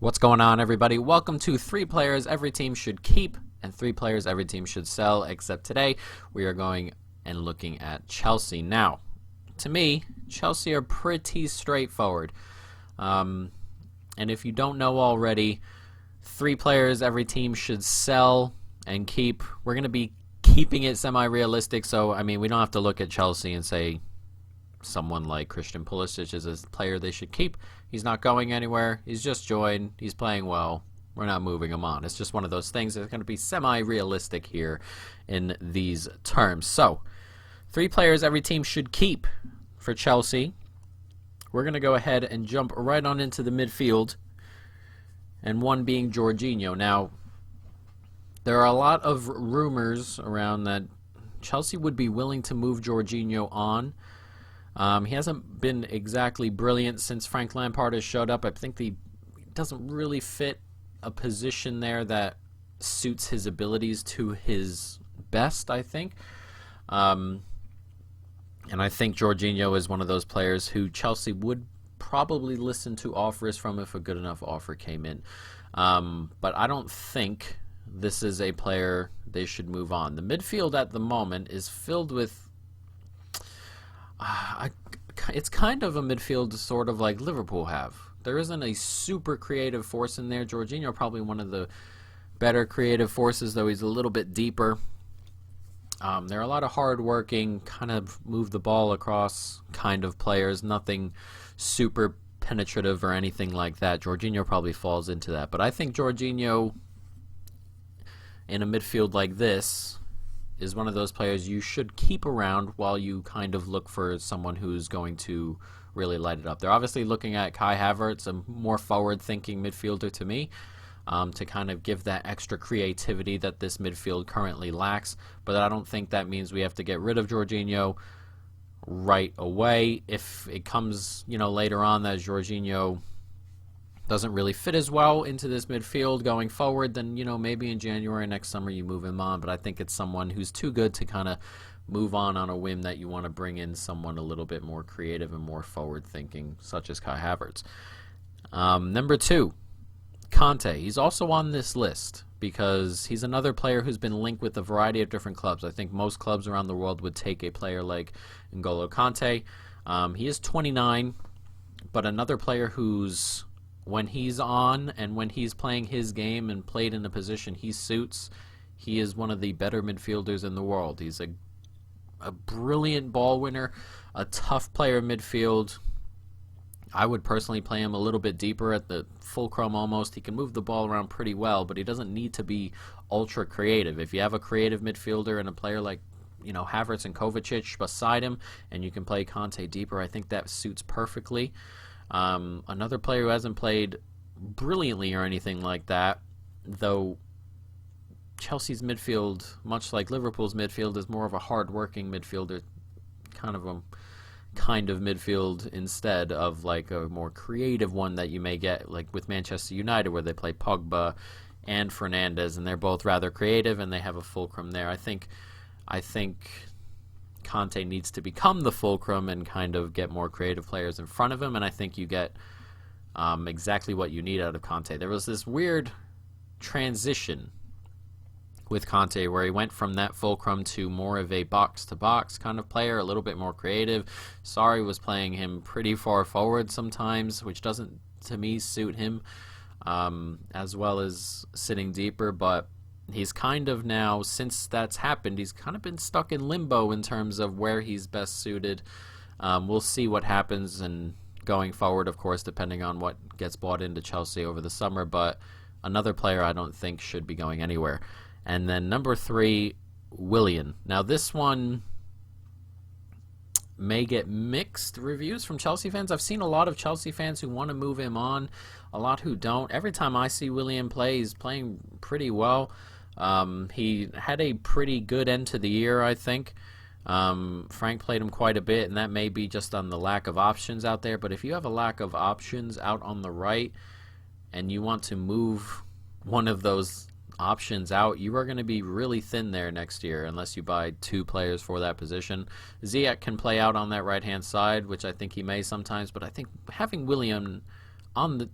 What's going on, everybody? Welcome to 3 players every team should keep and 3 players every team should sell, except today we are going and looking at Chelsea. Now, to me, Chelsea are pretty straightforward. And if you don't know already, 3 players every team should sell and keep. We're going to be keeping it semi-realistic, so, I mean, we don't have to look at Chelsea and say someone like Christian Pulisic is a player they should keep. He's not going anywhere. He's just joined. He's playing well. We're not moving him on. It's just one of those things that's going to be semi-realistic here in these terms. So, 3 players every team should keep for Chelsea. We're going to go ahead and jump right on into the midfield, and one being Jorginho. Now, there are a lot of rumors around that Chelsea would be willing to move Jorginho on. He hasn't been exactly brilliant since Frank Lampard has showed up. I think he doesn't really fit a position there that suits his abilities to his best, I think. And I think Jorginho is one of those players who Chelsea would probably listen to offers from if a good enough offer came in. But I don't think this is a player they should move on. The midfield at the moment is filled with it's kind of a midfield sort of like Liverpool have. There isn't a super creative force in there. Jorginho probably one of the better creative forces, though he's a little bit deeper. There are a lot of hard-working, kind of move the ball across kind of players. Nothing super penetrative or anything like that. Jorginho probably falls into that. But I think Jorginho in a midfield like this is one of those players you should keep around while you kind of look for someone who's going to really light it up. They're obviously looking at Kai Havertz, a more forward-thinking midfielder to me, to kind of give that extra creativity that this midfield currently lacks. But I don't think that means we have to get rid of Jorginho right away. If it comes, later on that Jorginho doesn't really fit as well into this midfield going forward, then, maybe in January next summer you move him on. But I think it's someone who's too good to kind of move on a whim, that you want to bring in someone a little bit more creative and more forward-thinking, such as Kai Havertz. Number 2, Kanté. He's also on this list because he's another player who's been linked with a variety of different clubs. I think most clubs around the world would take a player like N'Golo Kanté. He is 29, but another player who's, when he's on and when he's playing his game and played in a position he suits, he is one of the better midfielders in the world. He's a brilliant ball winner, a tough player in midfield. I would personally play him a little bit deeper at the fulcrum almost. He can move the ball around pretty well, but he doesn't need to be ultra creative. If you have a creative midfielder and a player like Havertz and Kovacic beside him, and you can play Kanté deeper, I think that suits perfectly. Another player who hasn't played brilliantly or anything like that, though Chelsea's midfield, much like Liverpool's midfield, is more of a hard-working midfielder, kind of midfield instead of like a more creative one that you may get like with Manchester United, where they play Pogba and Fernandes, and they're both rather creative and they have a fulcrum there. I think Kanté needs to become the fulcrum and kind of get more creative players in front of him, and I think you get exactly what you need out of Kanté. There was this weird transition with Kanté where he went from that fulcrum to more of a box-to-box kind of player, a little bit more creative. Sarri was playing him pretty far forward sometimes, which doesn't, to me, suit him, as well as sitting deeper, but he's kind of now, since that's happened, he's kind of been stuck in limbo in terms of where he's best suited. We'll see what happens and going forward, of course, depending on what gets bought into Chelsea over the summer, but another player I don't think should be going anywhere. And then number 3, Willian. Now this one may get mixed reviews from Chelsea fans. I've seen a lot of Chelsea fans who want to move him on, a lot who don't. Every time I see Willian play, he's playing pretty well. He had a pretty good end to the year, I think. Frank played him quite a bit, and that may be just on the lack of options out there. But if you have a lack of options out on the right and you want to move one of those options out, you are going to be really thin there next year unless you buy 2 players for that position. Ziyech can play out on that right-hand side, which I think he may sometimes, but I think having Willian on the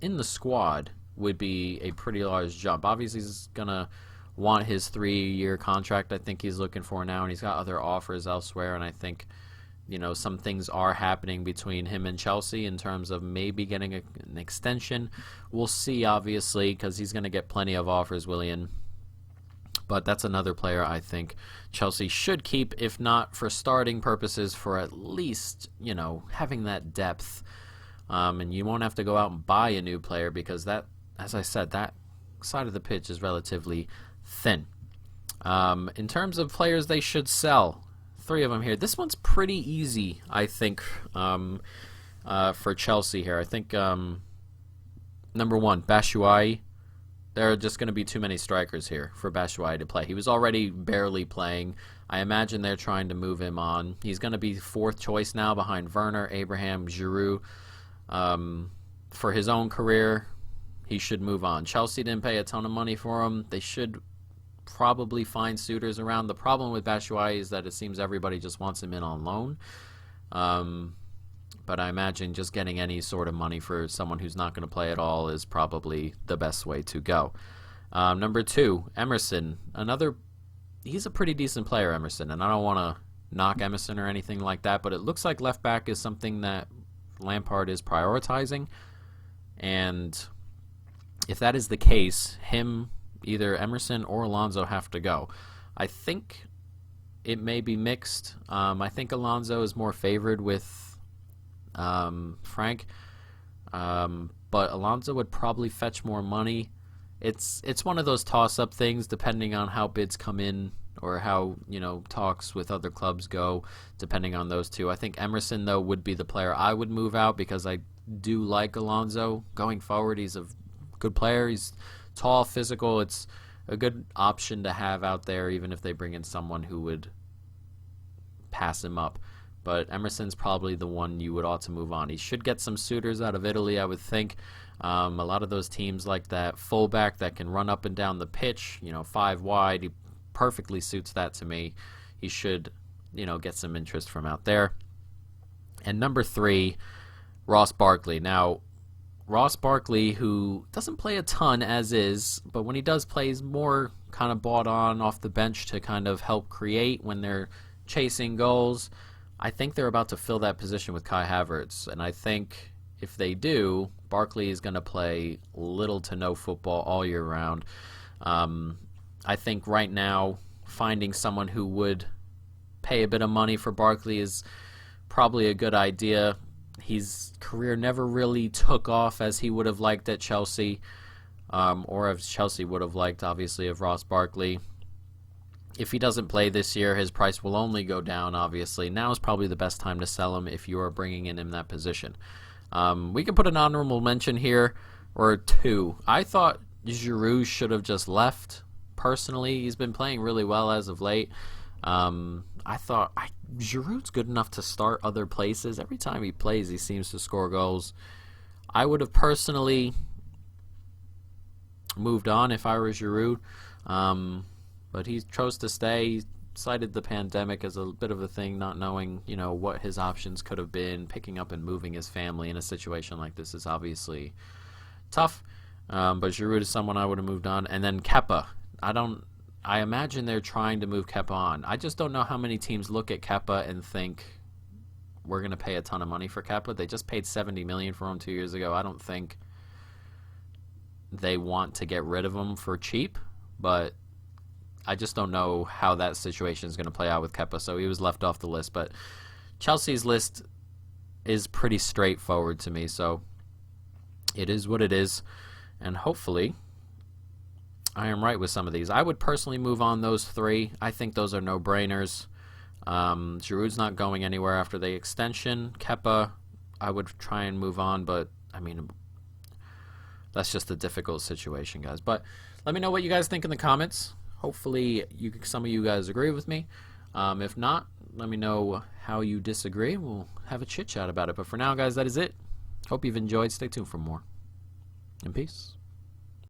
in the squad would be a pretty large jump. Obviously, he's going to want his 3-year contract I think he's looking for now, and he's got other offers elsewhere, and I think some things are happening between him and Chelsea in terms of maybe getting an extension. We'll see, obviously, because he's going to get plenty of offers, Willian. But that's another player I think Chelsea should keep, if not for starting purposes, for at least, having that depth. And you won't have to go out and buy a new player because that, as I said, that side of the pitch is relatively thin. In terms of players they should sell, 3 of them here. This one's pretty easy, I think, for Chelsea here. I think, number 1, Batshuayi. There are just going to be too many strikers here for Batshuayi to play. He was already barely playing. I imagine they're trying to move him on. He's going to be 4th choice now behind Werner, Abraham, Giroud. For his own career, he should move on. Chelsea didn't pay a ton of money for him. They should probably find suitors around. The problem with Batshuayi is that it seems everybody just wants him in on loan. But I imagine just getting any sort of money for someone who's not going to play at all is probably the best way to go. Number 2, Emerson. He's a pretty decent player, Emerson, and I don't want to knock Emerson or anything like that, but it looks like left back is something that Lampard is prioritizing, and if that is the case, either Emerson or Alonso have to go. I think it may be mixed. I think Alonso is more favored with Frank, but Alonso would probably fetch more money. It's one of those toss-up things depending on how bids come in or how talks with other clubs go, depending on those two. I think Emerson, though, would be the player I would move out because I do like Alonso going forward. He's a good player. He's tall, physical. It's a good option to have out there, even if they bring in someone who would pass him up. But Emerson's probably the one you would ought to move on. He should get some suitors out of Italy, I would think. A lot of those teams like that fullback that can run up and down the pitch, 5 wide. He perfectly suits that to me. He should, get some interest from out there. And number 3, Ross Barkley. Now, Ross Barkley, who doesn't play a ton as is, but when he does play, he's more kind of brought on off the bench to kind of help create when they're chasing goals. I think they're about to fill that position with Kai Havertz, and I think if they do, Barkley is going to play little to no football all year round. I think right now finding someone who would pay a bit of money for Barkley is probably a good idea. His career never really took off as he would have liked at Chelsea, or as Chelsea would have liked, obviously, of Ross Barkley. If he doesn't play this year, his price will only go down, obviously. Now is probably the best time to sell him if you are bringing in that position. We can put an honorable mention here, or 2. I thought Giroud should have just left, personally. He's been playing really well as of late. I thought Giroud's good enough to start other places. Every time he plays, he seems to score goals. I would have personally moved on if I were Giroud. But he chose to stay. He cited the pandemic as a bit of a thing, not knowing, what his options could have been. Picking up and moving his family in a situation like this is obviously tough. But Giroud is someone I would have moved on. And then Kepa. I imagine they're trying to move Kepa on. I just don't know how many teams look at Kepa and think we're going to pay a ton of money for Kepa. They just paid $70 million for him 2 years ago. I don't think they want to get rid of him for cheap, but I just don't know how that situation is going to play out with Kepa, so he was left off the list. But Chelsea's list is pretty straightforward to me, so it is what it is, and hopefully I am right with some of these. I would personally move on those 3. I think those are no-brainers. Giroud's not going anywhere after the extension. Kepa, I would try and move on, but, that's just a difficult situation, guys. But let me know what you guys think in the comments. Hopefully some of you guys agree with me. If not, let me know how you disagree. We'll have a chit-chat about it. But for now, guys, that is it. Hope you've enjoyed. Stay tuned for more. And peace.